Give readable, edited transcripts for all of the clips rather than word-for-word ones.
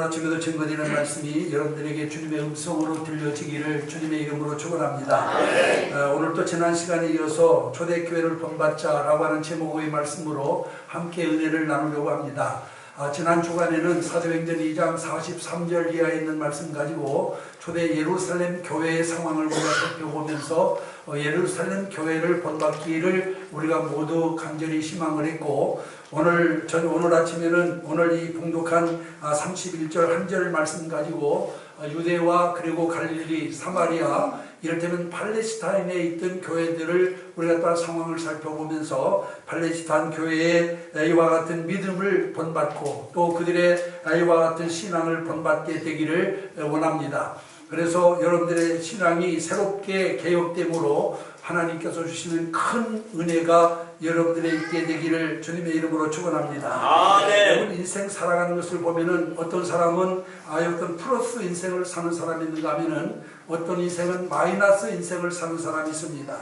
아침에도 증거되는 말씀이 여러분들에게 주님의 음성으로 들려지기를 주님의 이름으로 축원합니다. 오늘도 지난 시간에 이어서 초대교회를 본받자라고 하는 제목의 말씀으로 함께 은혜를 나누려고 합니다. 지난 주간에는 사도행전 2장 43절 이하에 있는 말씀 가지고 초대 예루살렘 교회의 상황을 우리가 살펴보면서 예루살렘 교회를 본받기를 우리가 모두 간절히 희망을 했고, 오늘 아침에는 오늘 이 봉독한 31절 한 절 말씀 가지고 유대와 그리고 갈릴리, 사마리아, 이를테면 팔레스타인에 있던 교회들을 우리가 또 상황을 살펴보면서 팔레스타인 교회의 이와 같은 믿음을 본받고 또 그들의 이와 같은 신앙을 본받게 되기를 원합니다. 그래서 여러분들의 신앙이 새롭게 개혁됨으로 하나님께서 주시는 큰 은혜가 여러분들의 있게 되기를 주님의 이름으로 축원합니다. 여러분, 인생 살아가는 것을 보면은 어떤 사람은 어떤 플러스 인생을 사는 사람이 있는가 하면은 어떤 인생은 마이너스 인생을 사는 사람이 있습니다.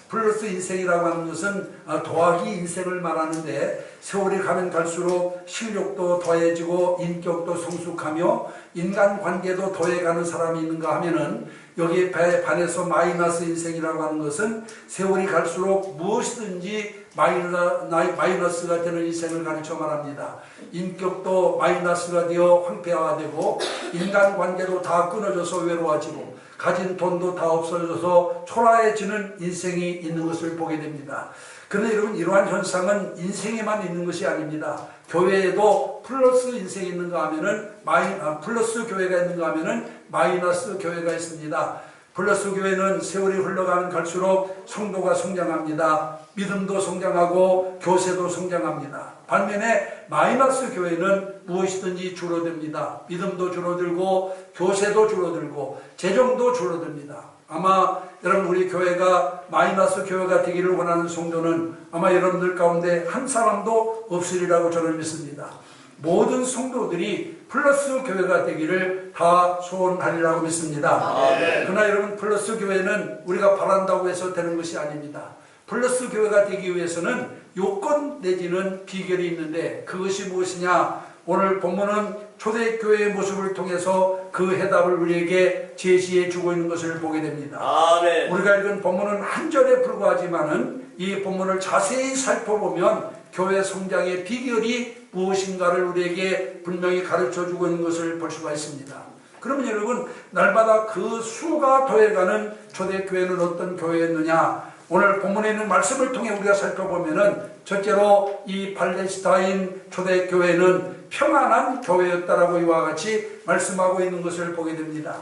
플러스 인생이라고 하는 것은 더하기 인생을 말하는데, 세월이 가면 갈수록 실력도 더해지고 인격도 성숙하며 인간관계도 더해가는 사람이 있는가 하면은, 여기에 반해서 마이너스 인생이라고 하는 것은 세월이 갈수록 무엇이든지 마이너스가 되는 인생을 가르쳐 말합니다. 인격도 마이너스가 되어 황폐화되고 인간관계도 다 끊어져서 외로워지고 가진 돈도 다 없어져서 초라해지는 인생이 있는 것을 보게 됩니다. 그런데 여러분, 이러한 현상은 인생에만 있는 것이 아닙니다. 교회에도 플러스 인생이 있는가 하면은 플러스 교회가 있는가 하면은 마이너스 교회가 있습니다. 플러스 교회는 세월이 흘러가면 갈수록 성도가 성장합니다. 믿음도 성장하고 교세도 성장합니다. 반면에 마이너스 교회는 무엇이든지 줄어듭니다. 믿음도 줄어들고 교세도 줄어들고 재정도 줄어듭니다. 아마 여러분, 우리 교회가 마이너스 교회가 되기를 원하는 성도는 아마 여러분들 가운데 한 사람도 없으리라고 저는 믿습니다. 모든 성도들이 플러스 교회가 되기를 다 소원하리라고 믿습니다. 그러나 여러분, 플러스 교회는 우리가 바란다고 해서 되는 것이 아닙니다. 플러스 교회가 되기 위해서는 요건 내지는 비결이 있는데, 그것이 무엇이냐? 오늘 본문은 초대교회의 모습을 통해서 그 해답을 우리에게 제시해 주고 있는 것을 보게 됩니다. 우리가 읽은 본문은 한 절에 불과하지만은 이 본문을 자세히 살펴보면 교회 성장의 비결이 무엇인가를 우리에게 분명히 가르쳐 주고 있는 것을 볼 수가 있습니다. 그러면 여러분, 날마다 그 수가 더해가는 초대교회는 어떤 교회였느냐? 오늘 본문에 있는 말씀을 통해 우리가 살펴보면은, 첫째로 이 팔레스타인 초대교회는 평안한 교회였다라고 이와 같이 말씀하고 있는 것을 보게 됩니다.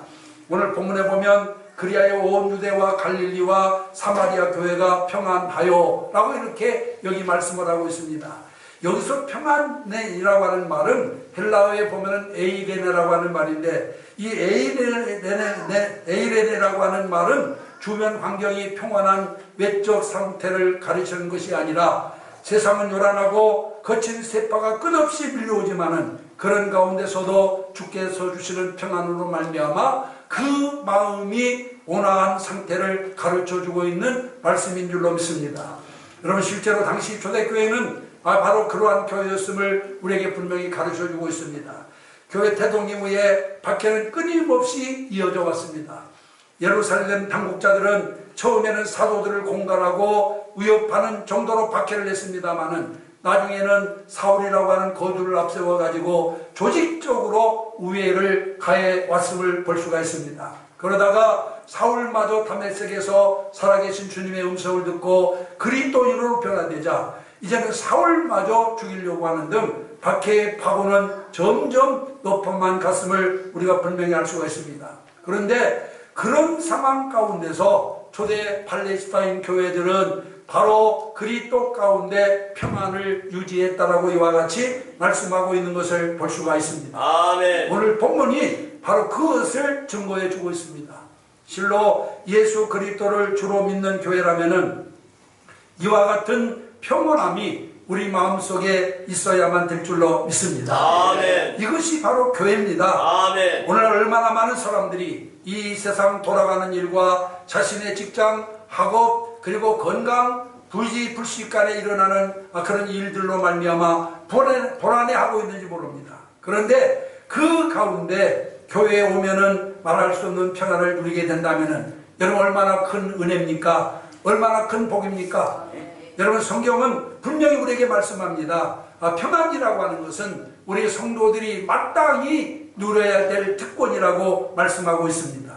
오늘 본문에 보면 그리하여 온 유대와 갈릴리와 사마리아 교회가 평안하여 라고 이렇게 여기 말씀을 하고 있습니다. 여기서 평안이라고 하는 말은 헬라어에 보면은 에이레네라고 하는 말인데, 이 에이레네라고 하는 말은 주변 환경이 평안한 외적 상태를 가르치는 것이 아니라, 세상은 요란하고 거친 세파가 끝없이 밀려오지만은 그런 가운데서도 주께서 주시는 평안으로 말미암아 그 마음이 온화한 상태를 가르쳐주고 있는 말씀인 줄로 믿습니다. 여러분, 실제로 당시 초대교회는 바로 그러한 교회였음을 우리에게 분명히 가르쳐주고 있습니다. 교회 태동 이후에 박해는 끊임없이 이어져 왔습니다. 예루살렘 당국자들은 처음에는 사도들을 공갈하고 위협하는 정도로 박해를 했습니다마는 나중에는 사울이라고 하는 거두를 앞세워 가지고 조직적으로 우회를 가해 왔음을 볼 수가 있습니다. 그러다가 사울마저 다메섹에서 살아계신 주님의 음성을 듣고 그리스도인으로 변화되자 이제는 사울마저 죽이려고 하는 등 박해의 파고는 점점 높아만 갔음을 우리가 분명히 알 수가 있습니다. 그런데 그런 상황 가운데서 초대 팔레스타인 교회들은 바로 그리스도 가운데 평안을 유지했다라고 이와 같이 말씀하고 있는 것을 볼 수가 있습니다. 오늘 본문이 바로 그것을 증거해 주고 있습니다. 실로 예수 그리스도를 주로 믿는 교회라면은 이와 같은 평온함이 우리 마음속에 있어야만 될 줄로 믿습니다. 이것이 바로 교회입니다. 오늘 얼마나 많은 사람들이 이 세상 돌아가는 일과 자신의 직장, 학업, 그리고 건강, 불시간에 일어나는 그런 일들로 말미암아 불안해하고 있는지 모릅니다. 그런데 그 가운데 교회에 오면은 말할 수 없는 평안을 누리게 된다면은 여러분 얼마나 큰 은혜입니까? 얼마나 큰 복입니까? 여러분 성경은 분명히 우리에게 말씀합니다. 평안이라고 하는 것은 우리 성도들이 마땅히 누려야 될 특권이라고 말씀하고 있습니다.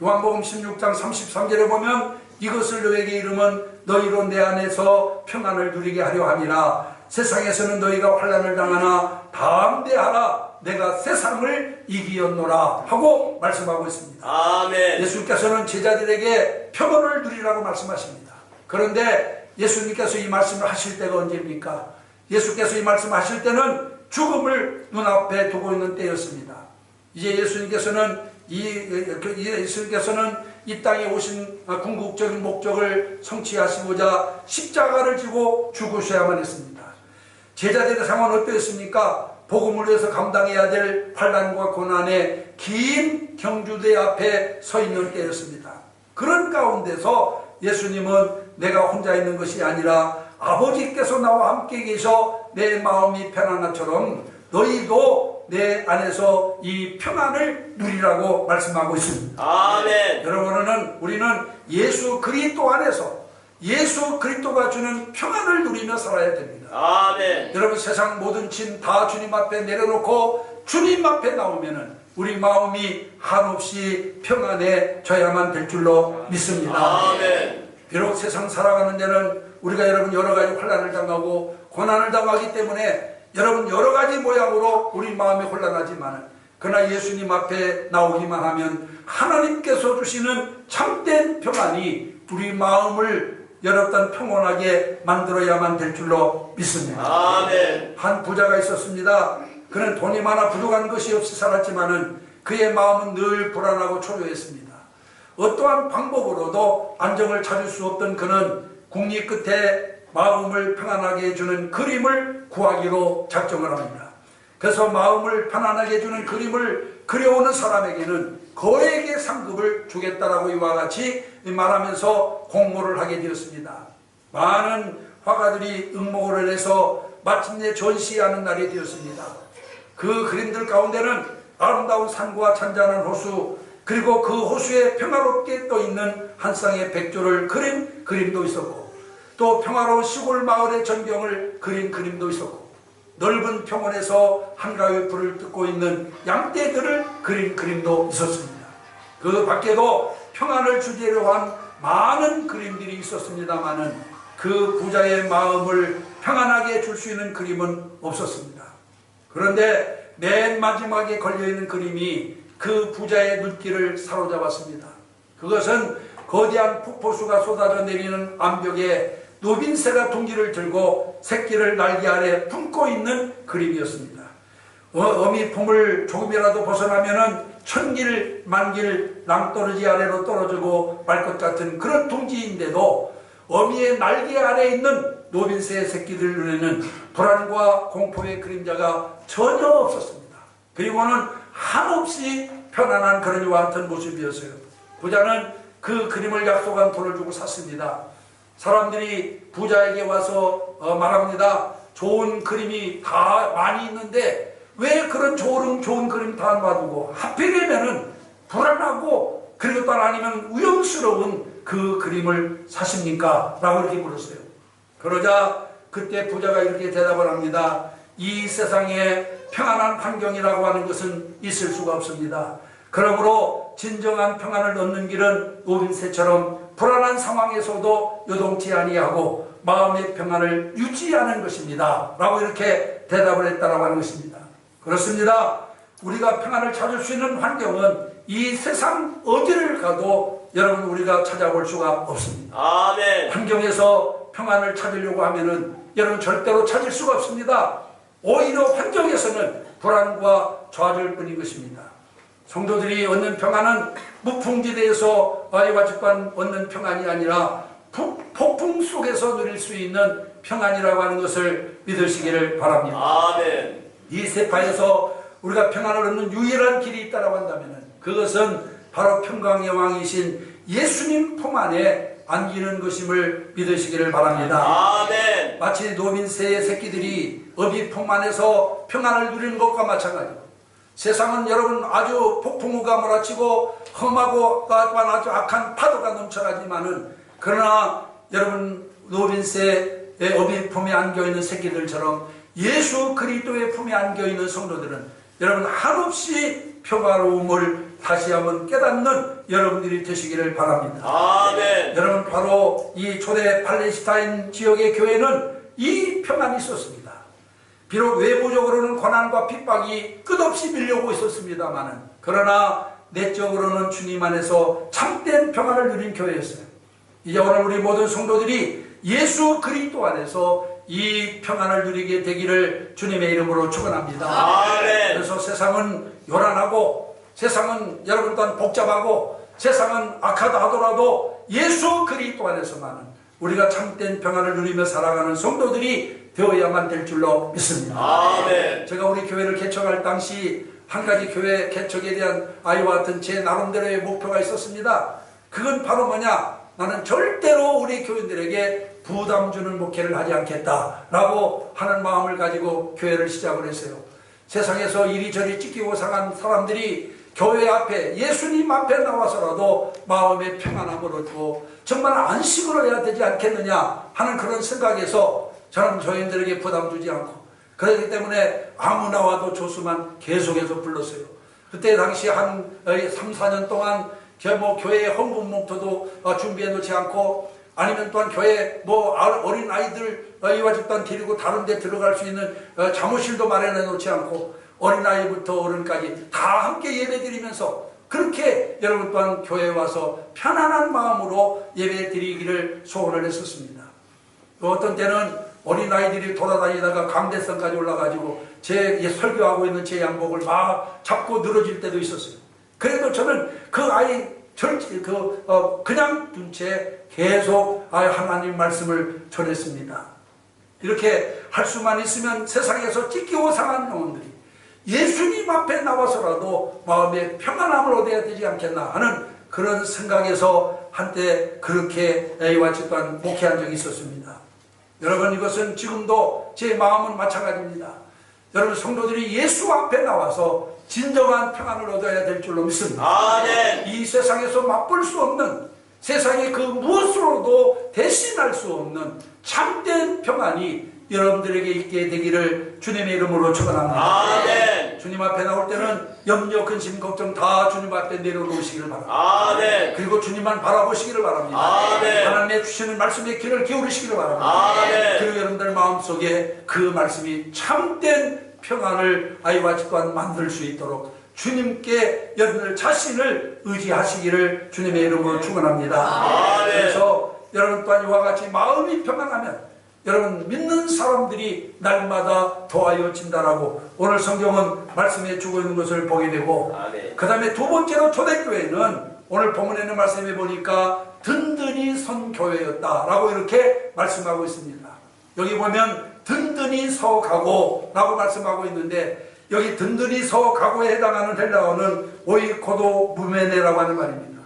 요한복음 16장 33절에 보면 이것을 너에게 이름은 너희로 내 안에서 평안을 누리게 하려 함이라. 세상에서는 너희가 환난을 당하나 담대하라 내가 세상을 이기었노라 하고 말씀하고 있습니다. 아멘. 예수님께서는 제자들에게 평안을 누리라고 말씀하십니다. 그런데 예수님께서 이 말씀을 하실 때가 언제입니까? 예수께서 이 말씀을 하실 때는 죽음을 눈앞에 두고 있는 때였습니다. 이제 예수님께서는 이 땅에 오신 궁극적인 목적을 성취하시고자 십자가를 지고 죽으셔야만 했습니다. 제자들의 상황은 어떠했습니까? 복음을 위해서 감당해야 될 환난과 고난의 긴 경주대 앞에 서 있는 때였습니다. 그런 가운데서 예수님은 내가 혼자 있는 것이 아니라 아버지께서 나와 함께 계셔 내 마음이 편안한처럼 너희도 내 안에서 이 평안을 누리라고 말씀하고 있습니다. 아멘. 여러분은 우리는 예수 그리스도 안에서 예수 그리스도가 주는 평안을 누리며 살아야 됩니다. 아멘. 여러분 세상 모든 짐 다 주님 앞에 내려놓고 주님 앞에 나오면은 우리 마음이 한없이 평안해져야만 될 줄로 믿습니다. 아멘. 비록 세상 살아가는 데는 우리가 여러분 여러 가지 환난을 당하고 고난을 당하기 때문에 여러분 여러 가지 모양으로 우리 마음이 혼란하지만 그러나 예수님 앞에 나오기만 하면 하나님께서 주시는 참된 평안이 우리 마음을 여러분 평온하게 만들어야만 될 줄로 믿습니다. 아멘. 한 부자가 있었습니다. 그는 돈이 많아 부족한 것이 없이 살았지만은 그의 마음은 늘 불안하고 초조했습니다. 어떠한 방법으로도 안정을 찾을 수 없던 그는 국리 끝에 마음을 평안하게 해주는 그림을 구하기로 작정을 합니다. 그래서 마음을 편안하게 해주는 그림을 그려오는 사람에게는 거액의 상급을 주겠다라고 이와 같이 말하면서 공모를 하게 되었습니다. 많은 화가들이 응모를 해서 마침내 전시하는 날이 되었습니다. 그 그림들 가운데는 아름다운 산과 잔잔한 호수, 그리고 그 호수에 평화롭게 떠있는 한 쌍의 백조를 그린 그림도 있었고, 또 평화로운 시골 마을의 전경을 그린 그림도 있었고, 넓은 평원에서 한가위 불을 뜯고 있는 양떼들을 그린 그림도 있었습니다. 그 밖에도 평안을 주제로 한 많은 그림들이 있었습니다마는 그 부자의 마음을 평안하게 줄 수 있는 그림은 없었습니다. 그런데 맨 마지막에 걸려있는 그림이 그 부자의 눈길을 사로잡았습니다. 그것은 거대한 폭포수가 쏟아져 내리는 암벽에 노빈새가 둥지를 들고 새끼를 날개 아래 품고 있는 그림이었습니다. 어미 품을 조금이라도 벗어나면은 천길 만길 낭떠러지 아래로 떨어지고 말 것 같은 그런 둥지인데도 어미의 날개 아래에 있는 노빈새의 새끼들 눈에는 불안과 공포의 그림자가 전혀 없었습니다. 그리고는 한없이 편안한 그런 이와 같은 모습이었어요. 부자는 그 그림을 약속한 돈을 주고 샀습니다. 사람들이 부자에게 와서 말합니다. 좋은 그림이 다 많이 있는데 왜 그런 좋은 그림 다 놔두고 하필이면은 불안하고 그리고 또 아니면 위험스러운 그 그림을 사십니까? 라고 이렇게 물었어요. 그러자 그때 부자가 이렇게 대답을 합니다. 이 세상에 평안한 환경이라고 하는 것은 있을 수가 없습니다. 그러므로 진정한 평안을 얻는 길은 노빈새처럼 불안한 상황에서도 요동치 아니하고 마음의 평안을 유지하는 것입니다. 라고 이렇게 대답을 했다라고 하는 것입니다. 그렇습니다. 우리가 평안을 찾을 수 있는 환경은 이 세상 어디를 가도 여러분 우리가 찾아볼 수가 없습니다. 아멘. 환경에서 평안을 찾으려고 하면은 여러분 절대로 찾을 수가 없습니다. 오히려 환경에서는 불안과 좌절 뿐인 것입니다. 성도들이 얻는 평안은 무풍지대에서 아이와집간 얻는 평안이 아니라 폭풍 속에서 누릴 수 있는 평안이라고 하는 것을 믿으시기를 바랍니다. 아멘. 이 세파에서 우리가 평안을 얻는 유일한 길이 있다고 한다면 그것은 바로 평강의 왕이신 예수님 품 안에 안기는 것임을 믿으시기를 바랍니다. 아멘. 마치 노빈새의 새끼들이 어비 품 안에서 평안을 누리는 것과 마찬가지로 세상은 여러분 아주 폭풍우가 몰아치고 험하고 또한 아주 악한 파도가 넘쳐나지만은, 그러나 여러분 노빈세의 어미 품에 안겨있는 새끼들처럼 예수 그리스도의 품에 안겨있는 성도들은 여러분 한없이 평화로움을 다시 한번 깨닫는 여러분들이 되시기를 바랍니다. 아멘. 여러분 바로 이 초대 팔레스타인 지역의 교회는 이 평안이 있었습니다. 비록 외부적으로는 고난과 핍박이 끝없이 밀려오고 있었습니다마는, 그러나 내적으로는 주님 안에서 참된 평안을 누린 교회였어요. 이제 오늘 우리 모든 성도들이 예수 그리스도 안에서 이 평안을 누리게 되기를 주님의 이름으로 축원합니다. 아멘. 그래서 세상은 요란하고, 세상은 여러분 또한 복잡하고, 세상은 악하다 하더라도 예수 그리스도 안에서만은 우리가 참된 평안을 누리며 살아가는 성도들이 되어야만 될 줄로 믿습니다. 아멘. 제가 우리 교회를 개척할 당시 한 가지 교회 개척에 대한 아이와 같은 제 나름대로의 목표가 있었습니다. 그건 바로 뭐냐? 나는 절대로 우리 교인들에게 부담 주는 목회를 하지 않겠다라고 하는 마음을 가지고 교회를 시작을 했어요. 세상에서 이리저리 찢기고 상한 사람들이 교회 앞에, 예수님 앞에 나와서라도 마음의 평안함을 얻고 정말 안식을 해야 되지 않겠느냐 하는 그런 생각에서 저는 교인들에게 부담 주지 않고, 그렇기 때문에 아무나 와도 조수만 계속해서 불렀어요. 그때 당시 한 3, 4년 동안 교회 헌금 목표도 준비해 놓지 않고, 아니면 또한 교회 어린 아이들 이와 집단 데리고 다른 데 들어갈 수 있는 사무실도 마련해 놓지 않고, 어린아이부터 어른까지 다 함께 예배 드리면서 그렇게 여러분 또한 교회에 와서 편안한 마음으로 예배 드리기를 소원을 했었습니다. 또 어떤 때는 어린아이들이 돌아다니다가 강대성까지 올라가지고 제 설교하고 있는 제 양복을 막 잡고 늘어질 때도 있었어요. 그래도 저는 그 아이 그냥 둔 채 계속 하나님 말씀을 전했습니다. 이렇게 할 수만 있으면 세상에서 찢기고 상한 영혼들이 예수님 앞에 나와서라도 마음의 평안함을 얻어야 되지 않겠나 하는 그런 생각에서 한때 그렇게 이와 같이 또한 목회한 적이 있었습니다. 여러분, 이것은 지금도 제 마음은 마찬가지입니다. 여러분 성도들이 예수 앞에 나와서 진정한 평안을 얻어야 될 줄로 믿습니다. 아멘. 이 세상에서 맛볼 수 없는, 세상의 그 무엇으로도 대신할 수 없는 참된 평안이 여러분들에게 있게 되기를 주님의 이름으로 축원합니다. 아멘. 주님 앞에 나올 때는 염려, 근심, 걱정 다 주님 앞에 내려놓으시기를 바랍니다. 아멘. 그리고 주님만 바라보시기를 바랍니다. 아멘. 하나님의 주시는 말씀에 귀를 기울이시기를 바랍니다. 아멘. 그리고 여러분들 마음속에 그 말씀이 참된 평안을 아이와 집 또한 만들 수 있도록 주님께 여러분들 자신을 의지하시기를 주님의 이름으로 축원합니다. 아멘. 그래서 여러분 또한 이와 같이 마음이 평안하면 여러분 믿는 사람들이 날마다 더하여진다라고 오늘 성경은 말씀해 주고 있는 것을 보게 되고, 그 다음에 두 번째로 초대교회는 오늘 본문에 있는 말씀에 보니까 든든히 선 교회였다라고 이렇게 말씀하고 있습니다. 여기 보면 든든히 서 가고 라고 말씀하고 있는데, 여기 든든히 서 가고에 해당하는 헬라어는 오이코도 무메네라고 하는 말입니다.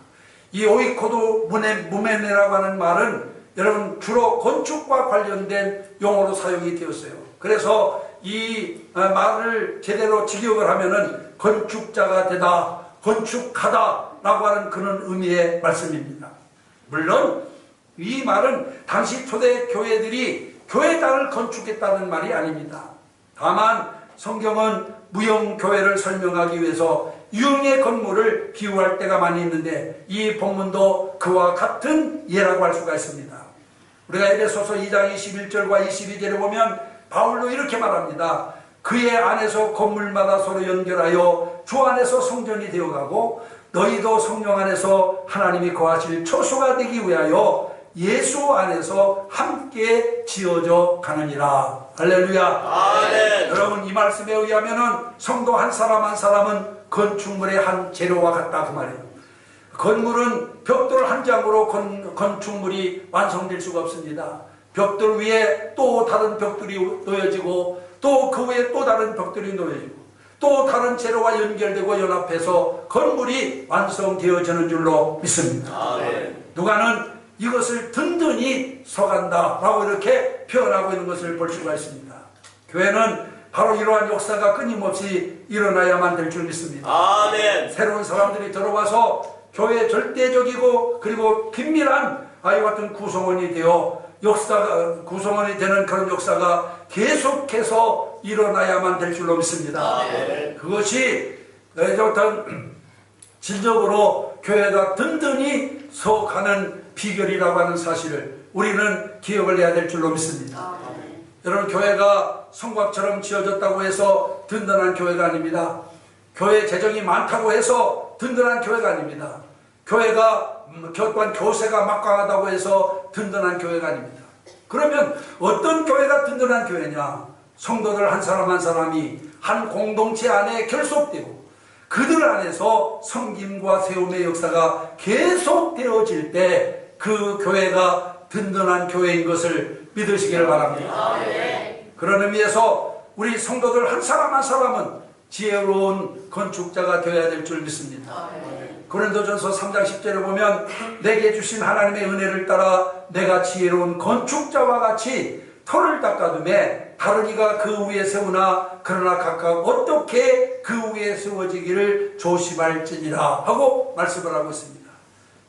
이 오이코도 무메네라고 하는 말은 여러분 주로 건축과 관련된 용어로 사용이 되었어요. 그래서 이 말을 제대로 직역을 하면은 건축자가 되다, 건축하다 라고 하는 그런 의미의 말씀입니다. 물론 이 말은 당시 초대 교회들이 교회당을 건축했다는 말이 아닙니다. 다만 성경은 무용교회를 설명하기 위해서 유형의 건물을 비유할 때가 많이 있는데, 이 본문도 그와 같은 예라고 할 수가 있습니다. 우리가 에베소서 2장 21절과 22절에 보면 바울도 이렇게 말합니다. 그의 안에서 건물마다 서로 연결하여 주 안에서 성전이 되어가고, 너희도 성령 안에서 하나님이 거하실 처소가 되기 위하여 예수 안에서 함께 지어져 가느니라. 할렐루야. 아멘. 여러분, 이 말씀에 의하면은 성도 한 사람 한 사람은 건축물의 한 재료와 같다 그 말이에요. 건물은 벽돌 한 장으로 건축물이 완성될 수가 없습니다. 벽돌 위에 또 다른 벽돌이 놓여지고, 또 그 위에 또 다른 벽돌이 놓여지고, 또 다른 재료와 연결되고 연합해서 건물이 완성되어지는 줄로 믿습니다. 아멘. 누가는 이것을 든든히 서간다 라고 이렇게 표현하고 있는 것을 볼 수가 있습니다. 교회는 바로 이러한 역사가 끊임없이 일어나야만 될 줄 믿습니다. 아멘. 새로운 사람들이 들어와서 교회 절대적이고 그리고 긴밀한 아이와 같은 구성원이 되어 구성원이 되는 그런 역사가 계속해서 일어나야만 될 줄로 믿습니다. 그것이 어떤 질적으로 교회가 든든히 서가는 비결이라고 하는 사실을 우리는 기억을 해야 될 줄로 믿습니다. 여러분, 교회가 성곽처럼 지어졌다고 해서 든든한 교회가 아닙니다. 교회 재정이 많다고 해서 든든한 교회가 아닙니다. 교회가 또한 교세가 막강하다고 해서 든든한 교회가 아닙니다. 그러면 어떤 교회가 든든한 교회냐? 성도들 한 사람 한 사람이 한 공동체 안에 결속되고 그들 안에서 섬김과 세움의 역사가 계속되어질 때 그 교회가 든든한 교회인 것을 믿으시기를 바랍니다. 그런 의미에서 우리 성도들 한 사람 한 사람은 지혜로운 건축자가 되어야 될 줄 믿습니다. 고린도전서 3장 10절에 보면 내게 주신 하나님의 은혜를 따라 내가 지혜로운 건축자와 같이 터를 닦아두매 다른 이가 그 위에 세우나 그러나 각각 어떻게 그 위에 세워지기를 조심할지니라 하고 말씀을 하고 있습니다.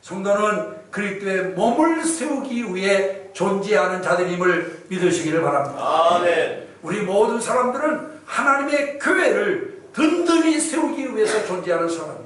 성도는 그리스도의 몸을 세우기 위해 존재하는 자들임을 믿으시기를 바랍니다. 아멘. 우리 모든 사람들은 하나님의 교회를 든든히 세우기 위해서 존재하는 사람이에요.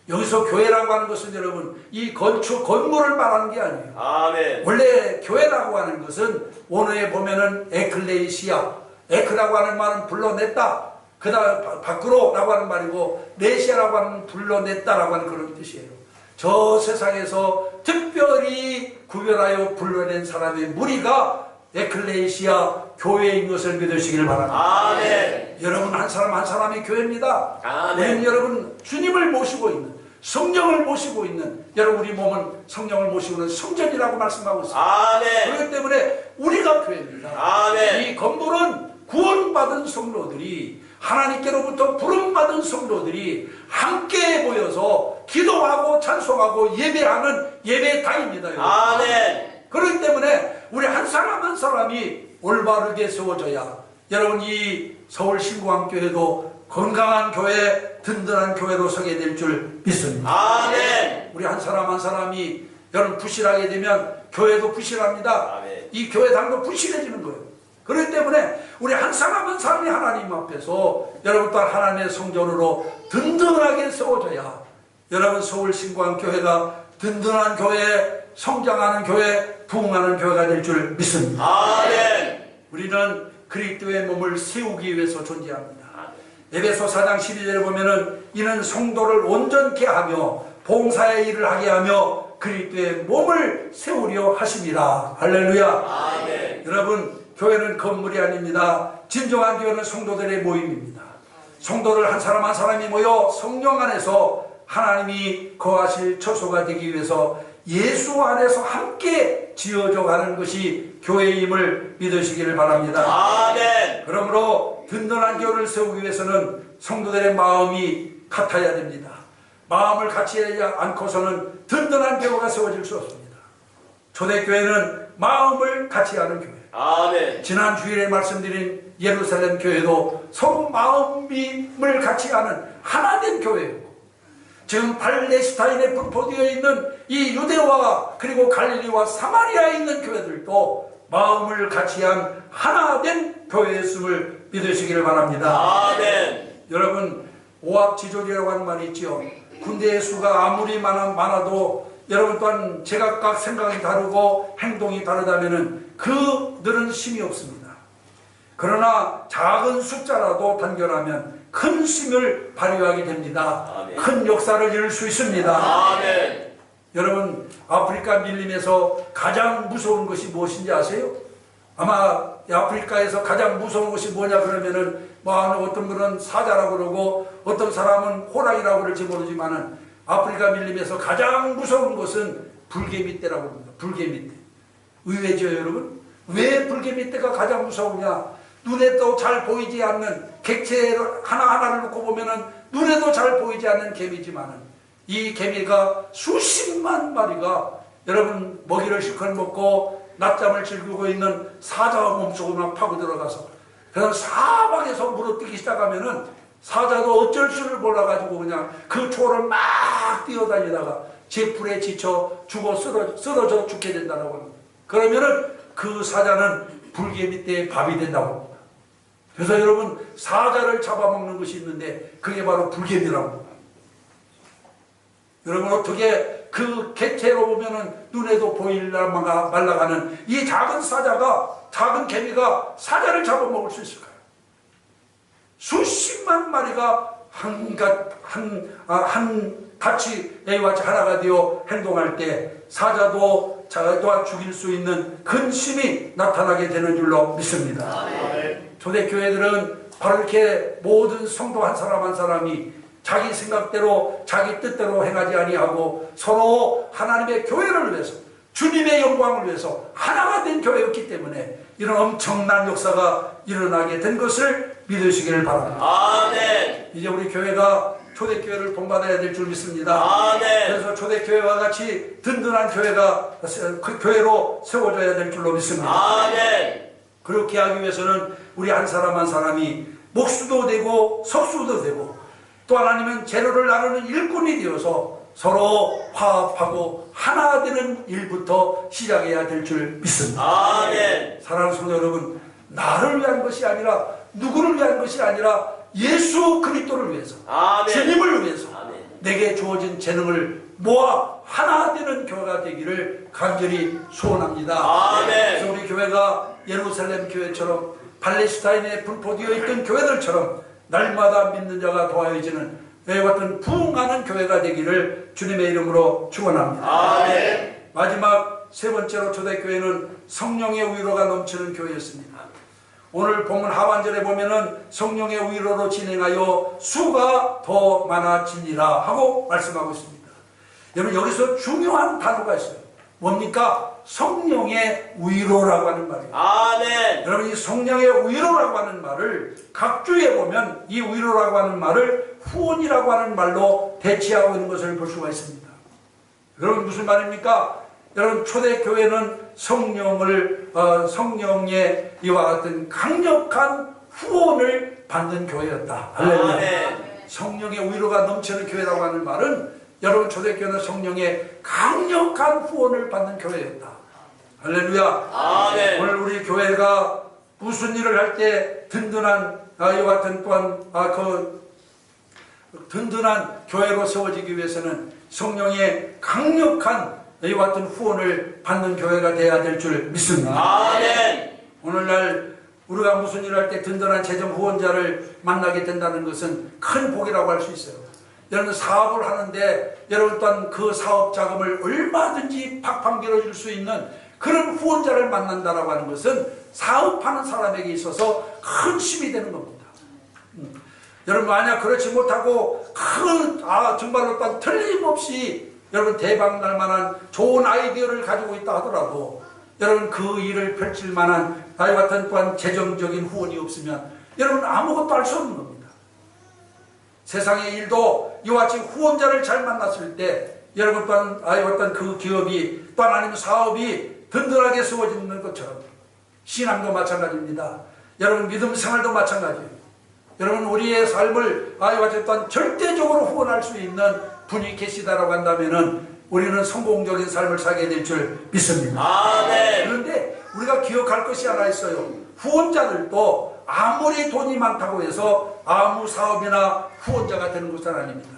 여기서 교회라고 하는 것은 여러분 이 건물을 말하는 게 아니에요. 아멘. 원래 교회라고 하는 것은 원어에 보면은 에클레시아, 에크라고 하는 말은 불러냈다, 그 다음 밖으로라고 하는 말이고 네시아라고 하는 불러냈다라고 하는 그런 뜻이에요. 저 세상에서 특별히 구별하여 불러낸 사람의 무리가 에클레시아 교회인 것을 믿으시기를 바랍니다. 아멘. 여러분 한 사람 한 사람이 교회입니다. 아멘. 우리는 여러분 주님을 모시고 있는 성령을 모시고 있는 여러분 우리 몸은 성령을 모시고 있는 성전이라고 말씀하고 있습니다. 아멘. 그렇기 때문에 우리가 교회입니다. 아멘. 이 건물은 구원받은 성도들이 하나님께로부터 부름받은 성도들이 함께 모여서 기도하고 찬송하고 예배하는 예배당입니다. 여러분. 아멘. 그렇기 때문에 우리 한 사람 한 사람이 올바르게 세워져야 여러분 이 서울 신구왕교회도 건강한 교회, 든든한 교회로 서게 될 줄 믿습니다. 아멘. 우리 한 사람 한 사람이 여러분 부실하게 되면 교회도 부실합니다. 아멘. 이 교회당도 부실해지는 거예요. 그렇기 때문에 우리 한 사람 한 사람이 하나님 앞에서 여러분 또한 하나님의 성전으로 든든하게 세워져야 여러분 서울 신구왕교회가 든든한 교회, 성장하는 교회, 부흥하는 교회가 될 줄 믿습니다. 아멘. 우리는 그리스도의 몸을 세우기 위해서 존재합니다. 에베소 4장 12절에 보면은 이는 성도를 온전케 하며 봉사의 일을 하게 하며 그리스도의 몸을 세우려 하심이라. 할렐루야. 아멘. 여러분 교회는 건물이 아닙니다. 진정한 교회는 성도들의 모임입니다. 성도들 한 사람 한 사람이 모여 성령 안에서 하나님이 거하실 처소가 되기 위해서 예수 안에서 함께 지어져 가는 것이 교회임을 믿으시기를 바랍니다. 아멘. 그러므로 든든한 교회를 세우기 위해서는 성도들의 마음이 같아야 됩니다. 마음을 같이 하지 않고서는 든든한 교회가 세워질 수 없습니다. 초대교회는 마음을 같이 하는 교회. 아멘. 지난 주일에 말씀드린 예루살렘 교회도 서로 마음을 같이 하는 하나된 교회였고 지금 팔레스타인에 분포되어 있는 이 유대와 그리고 갈릴리와 사마리아에 있는 교회들도 마음을 같이 한 하나된 교회였음을 믿으시기를 바랍니다. 아멘. 여러분 오합지졸이라고 하는 말이 있죠. 군대의 수가 아무리 많아도 여러분 또한 제각각 생각이 다르고 행동이 다르다면 그들은 힘이 없습니다. 그러나 작은 숫자라도 단결하면 큰 힘을 발휘하게 됩니다. 아멘. 큰 역사를 이룰 수 있습니다. 아멘. 여러분 아프리카 밀림에서 가장 무서운 것이 무엇인지 아세요? 아마 아프리카에서 가장 무서운 것이 뭐냐 그러면은 뭐 어떤 분은 사자라고 그러고 어떤 사람은 호랑이라고 그럴지 모르지만은 아프리카 밀림에서 가장 무서운 것은 불개미떼라고 합니다. 불개미떼. 의외죠 여러분? 왜 불개미떼가 가장 무서우냐? 눈에도 잘 보이지 않는 객체 하나하나를 놓고 보면은 눈에도 잘 보이지 않는 개미지만은 이 개미가 수십만 마리가 여러분 먹이를 실컷 먹고 낮잠을 즐기고 있는 사자와 몸속으로 막 파고 들어가서 그래서 사방에서 물어뜯기 시작하면은 사자도 어쩔 줄을 몰라가지고 그냥 그 초를 막 뛰어다니다가 제 불에 지쳐 죽어 쓰러져 죽게 된다고 합니다. 그러면은 그 사자는 불개 밑에 밥이 된다고 합니다. 그래서 여러분, 사자를 잡아먹는 것이 있는데 그게 바로 불개미라고 합니다. 여러분, 어떻게 그 객체로 보면은 눈에도 보일라 말라가는 이 작은 사자가, 작은 개미가 사자를 잡아먹을 수 있을까요? 수십만 마리가 한 같이 A와 하나가 되어 행동할 때 사자도 또한 죽일 수 있는 근심이 나타나게 되는 줄로 믿습니다. 초대교회들은 바로 이렇게 모든 성도 한 사람 한 사람이 자기 생각대로 자기 뜻대로 행하지 아니하고 서로 하나님의 교회를 위해서, 주님의 영광을 위해서 하나가 된 교회였기 때문에 이런 엄청난 역사가 일어나게 된 것을 믿으시기를 바랍니다. 아멘. 이제 우리 교회가 초대교회를 본받아야 될 줄 믿습니다. 아멘. 그래서 초대교회와 같이 든든한 교회가 그 교회로 세워져야 될 줄로 믿습니다. 아멘. 그렇게 하기 위해서는 우리 한 사람 한 사람이 목수도 되고 석수도 되고 또 하나님은 재료를 나누는 일꾼이 되어서 서로 화합하고 하나 되는 일부터 시작해야 될 줄 믿습니다. 아멘. 사랑하는 성도 여러분, 나를 위한 것이 아니라, 누구를 위한 것이 아니라 예수 그리스도를 위해서, 아멘. 주님을 위해서 아멘. 내게 주어진 재능을 모아 하나 되는 교회가 되기를 간절히 소원합니다. 아멘. 그래서 우리 교회가 예루살렘 교회처럼 팔레스타인에 분포되어 있던 교회들처럼 날마다 믿는 자가 더하여지는 이와 같은 부흥하는 교회가 되기를 주님의 이름으로 축원합니다. 아멘. 마지막 세 번째로 초대교회는 성령의 위로가 넘치는 교회였습니다. 오늘 본문 하반절에 보면은 성령의 위로로 진행하여 수가 더 많아지니라 하고 말씀하고 있습니다. 여러분, 여기서 중요한 단어가 있어요. 뭡니까? 성령의 위로라고 하는 말이에요. 아멘. 여러분, 이 성령의 위로라고 하는 말을 각주에 보면 이 위로라고 하는 말을 후원이라고 하는 말로 대치하고 있는 것을 볼 수가 있습니다. 여러분, 무슨 말입니까? 여러분, 초대교회는 성령의 이와 같은 강력한 후원을 받는 교회였다. 할렐루야. 아멘. 성령의 위로가 넘치는 교회라고 하는 말은 여러분, 초대교회는 성령의 강력한 후원을 받는 교회였다. 할렐루야. 아멘. 오늘 우리 교회가 무슨 일을 할 때 든든한 이와 같은 또한 든든한 교회로 세워지기 위해서는 성령의 강력한 이와 같은 후원을 받는 교회가 되어야 될 줄 믿습니다. 아멘. 오늘날 우리가 무슨 일을 할 때 든든한 재정 후원자를 만나게 된다는 것은 큰 복이라고 할 수 있어요. 여러분, 사업을 하는데 여러분 또한 그 사업 자금을 얼마든지 팍팍 밀어줄 수 있는 그런 후원자를 만난다라고 하는 것은 사업하는 사람에게 있어서 큰 힘이 되는 겁니다. 여러분, 만약 그렇지 못하고 정말로 딱 틀림없이 여러분 대박 날 만한 좋은 아이디어를 가지고 있다 하더라도 여러분 그 일을 펼칠 만한 나와 같은 또한 재정적인 후원이 없으면 여러분 아무것도 할 수 없는 겁니다. 세상의 일도 이와 같이 후원자를 잘 만났을 때 여러분 또한 어떤 그 기업이 또한 아니면 사업이 든든하게 세워지는 것처럼 신앙도 마찬가지입니다. 여러분 믿음 생활도 마찬가지예요. 여러분 우리의 삶을 이와 같이 또한 절대적으로 후원할 수 있는 분이 계시다라고 한다면은 우리는 성공적인 삶을 살게 될 줄 믿습니다. 아멘. 그런데 우리가 기억할 것이 하나 있어요. 후원자들도 아무리 돈이 많다고 해서 아무 사업이나 후원자가 되는 것은 아닙니다.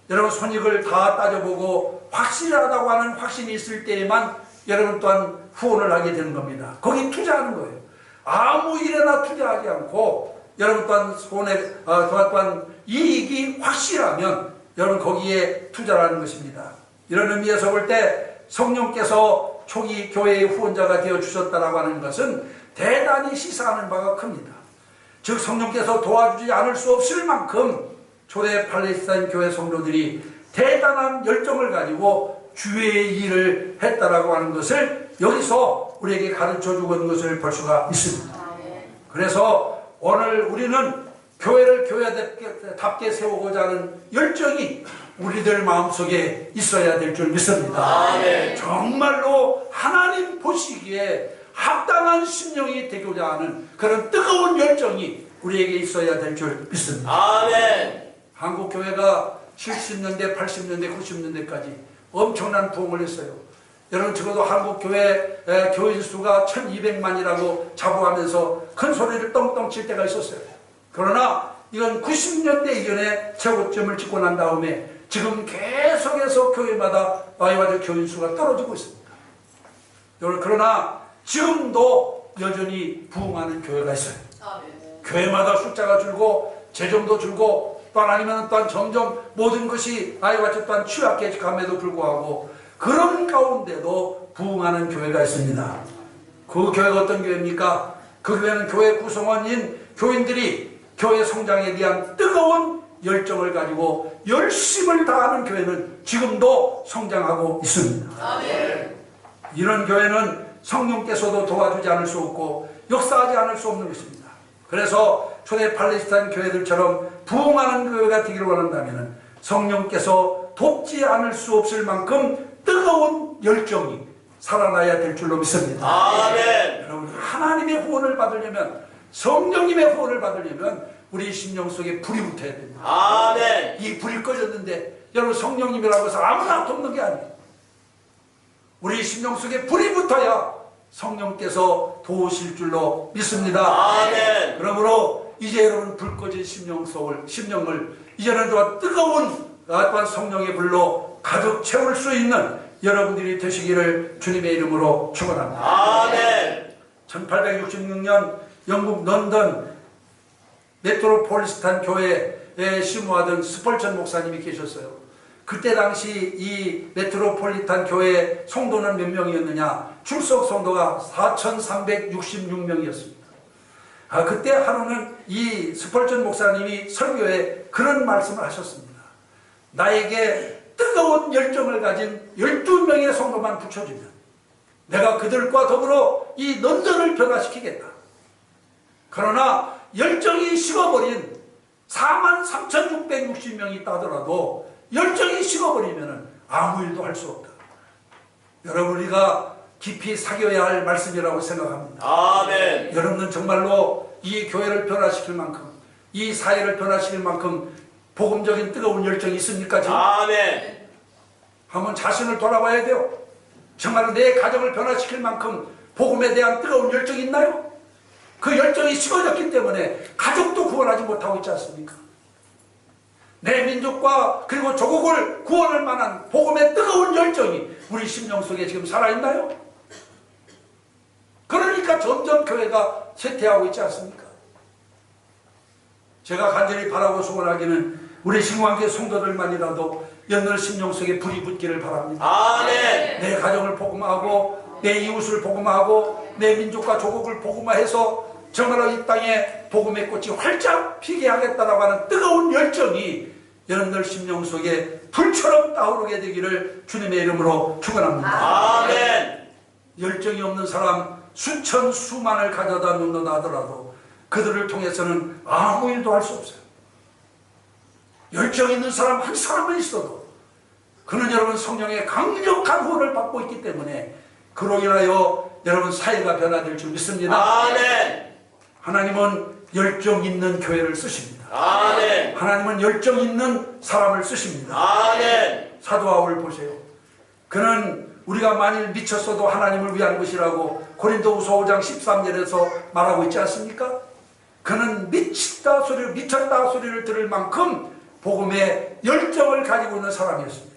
여러분 손익을 다 따져보고 확실하다고 하는 확신이 있을 때에만 여러분 또한 후원을 하게 되는 겁니다. 거기 투자하는 거예요. 아무 일에나 투자하지 않고 여러분 또한 이익이 확실하면 여러분 거기에 투자를 하는 것입니다. 이런 의미에서 볼 때 성령께서 초기 교회의 후원자가 되어 주셨다라고 하는 것은 대단히 시사하는 바가 큽니다. 즉 성령께서 도와주지 않을 수 없을 만큼 초대 팔레스타인 교회 성도들이 대단한 열정을 가지고 주의 일을 했다라고 하는 것을 여기서 우리에게 가르쳐 주고 있는 것을 볼 수가 있습니다. 그래서 오늘 우리는 교회를 교회답게 세우고자 하는 열정이 우리들 마음속에 있어야 될 줄 믿습니다. 아멘. 정말로 하나님 보시기에 합당한 심령이 되고자 하는 그런 뜨거운 열정이 우리에게 있어야 될 줄 믿습니다. 아멘. 한국 교회가 70년대, 80년대, 90년대까지 엄청난 부흥을 했어요. 여러분 적어도 한국 교회 교인 수가 1200만이라고 자부하면서 큰 소리를 떵떵 칠 때가 있었어요. 그러나 이건 90년대 이전에 최고점을 찍고 난 다음에 지금 계속해서 교회마다 아이와 교인 수가 떨어지고 있습니다. 여러분 그러나 지금도 여전히 부흥하는 교회가 있어요. 교회마다 숫자가 줄고 재정도 줄고 또한 아니면 또한 점점 모든 것이 아이와 또한 취약해감에도 불구하고 그런 가운데도 부흥하는 교회가 있습니다. 그 교회가 어떤 교회입니까? 그 교회는 교회 구성원인 교인들이 교회 성장에 대한 뜨거운 열정을 가지고 열심을 다하는 교회는 지금도 성장하고 있습니다. 아멘. 이런 교회는 성령께서도 도와주지 않을 수 없고 역사하지 않을 수 없는 것입니다. 그래서 초대 팔레스타인 교회들처럼 부흥하는 교회가 되기를 원한다면 성령께서 돕지 않을 수 없을 만큼 뜨거운 열정이 살아나야 될 줄로 믿습니다. 아멘. 여러분 하나님의 후원을 받으려면 성령님의 후원을 받으려면 우리 심령 속에 불이 붙어야 됩니다. 아멘. 이 불이 꺼졌는데 여러분 성령님이라고 해서 아무나 돕는 게 아니에요. 우리 심령 속에 불이 붙어야 성령께서 도우실 줄로 믿습니다. 아멘. 그러므로 이제 여러분 불 꺼진 심령을 이제는 더 뜨거운 또한 성령의 불로 가득 채울 수 있는 여러분들이 되시기를 주님의 이름으로 축원합니다. 아멘. 1866년 영국 런던 메트로폴리탄 교회에 심무하던 스펄전 목사님이 계셨어요. 그때 당시 이 메트로폴리탄 교회 성도는 몇 명이었느냐? 출석 성도가 4,366명이었습니다. 그때 하루는 이 스펄전 목사님이 설교에 그런 말씀을 하셨습니다. 나에게 뜨거운 열정을 가진 12명의 성도만 붙여주면 내가 그들과 더불어 이 런던을 변화시키겠다. 그러나 열정이 식어버린 43,660명이 있다 하더라도 열정이 식어버리면 아무 일도 할 수 없다. 여러분 우리가 깊이 사겨야 할 말씀이라고 생각합니다. 아멘. 여러분은 정말로 이 교회를 변화시킬 만큼 이 사회를 변화시킬 만큼 복음적인 뜨거운 열정이 있습니까? 지금? 아멘. 한번 자신을 돌아봐야 돼요. 정말 내 가정을 변화시킬 만큼 복음에 대한 뜨거운 열정이 있나요? 그 열정이 식어졌기 때문에 가족도 구원하지 못하고 있지 않습니까? 내 민족과 그리고 조국을 구원할 만한 복음의 뜨거운 열정이 우리 심령 속에 지금 살아있나요? 그러니까 점점 교회가 쇠퇴하고 있지 않습니까? 제가 간절히 바라고 소원하기는 우리 신광교회 성도들만이라도 연늘 심령 속에 불이 붙기를 바랍니다. 아멘. 내 가정을 복음하고 내 이웃을 복음하고 내 민족과 조국을 복음화해서 정말로 이 땅에 복음의 꽃이 활짝 피게 하겠다라고 하는 뜨거운 열정이 여러분들 심령 속에 불처럼 타오르게 되기를 주님의 이름으로 축원합니다. 아멘. 열정이 없는 사람 수천 수만을 가져다 놓는다 하더라도 그들을 통해서는 아무 일도 할 수 없어요. 열정 있는 사람 한 사람은 있어도 그는 여러분 성령의 강력한 후원을 받고 있기 때문에 그로 인하여 여러분 사회가 변화될 줄 믿습니다. 아멘. 하나님은 열정 있는 교회를 쓰십니다. 아멘. 하나님은 열정 있는 사람을 쓰십니다. 아멘. 사도 바울을 보세요. 그는 우리가 만일 미쳤어도 하나님을 위한 것이라고 고린도후서 5장 13절에서 말하고 있지 않습니까? 그는 미쳤다 소리를 들을 만큼 복음의 열정을 가지고 있는 사람이었습니다.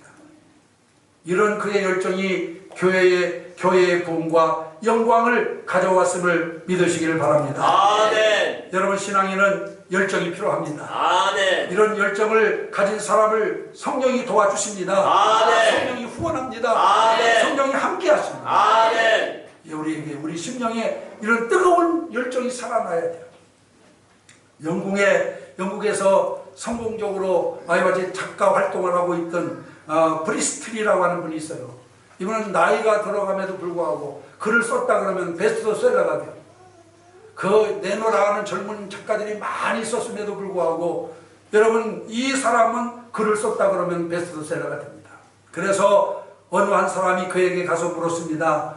이런 그의 열정이 교회의 부흥과 영광을 가져왔음을 믿으시기를 바랍니다. 아멘. 여러분 신앙에는 열정이 필요합니다. 아멘. 이런 열정을 가진 사람을 성령이 도와주십니다. 아멘. 성령이 후원합니다. 아멘. 성령이 함께하십니다. 아멘. 우리 심령에 이런 뜨거운 열정이 살아나야 돼요. 영국에서 성공적으로 아이와 작가 활동을 하고 있던 브리스틀이라고 하는 분이 있어요. 이분은 나이가 들어감에도 불구하고 글을 썼다 그러면 베스트셀러가 돼요. 그 내노라하는 젊은 작가들이 많이 썼음에도 불구하고 여러분 이 사람은 글을 썼다 그러면 베스트셀러가 됩니다. 그래서 어느 한 사람이 그에게 가서 물었습니다.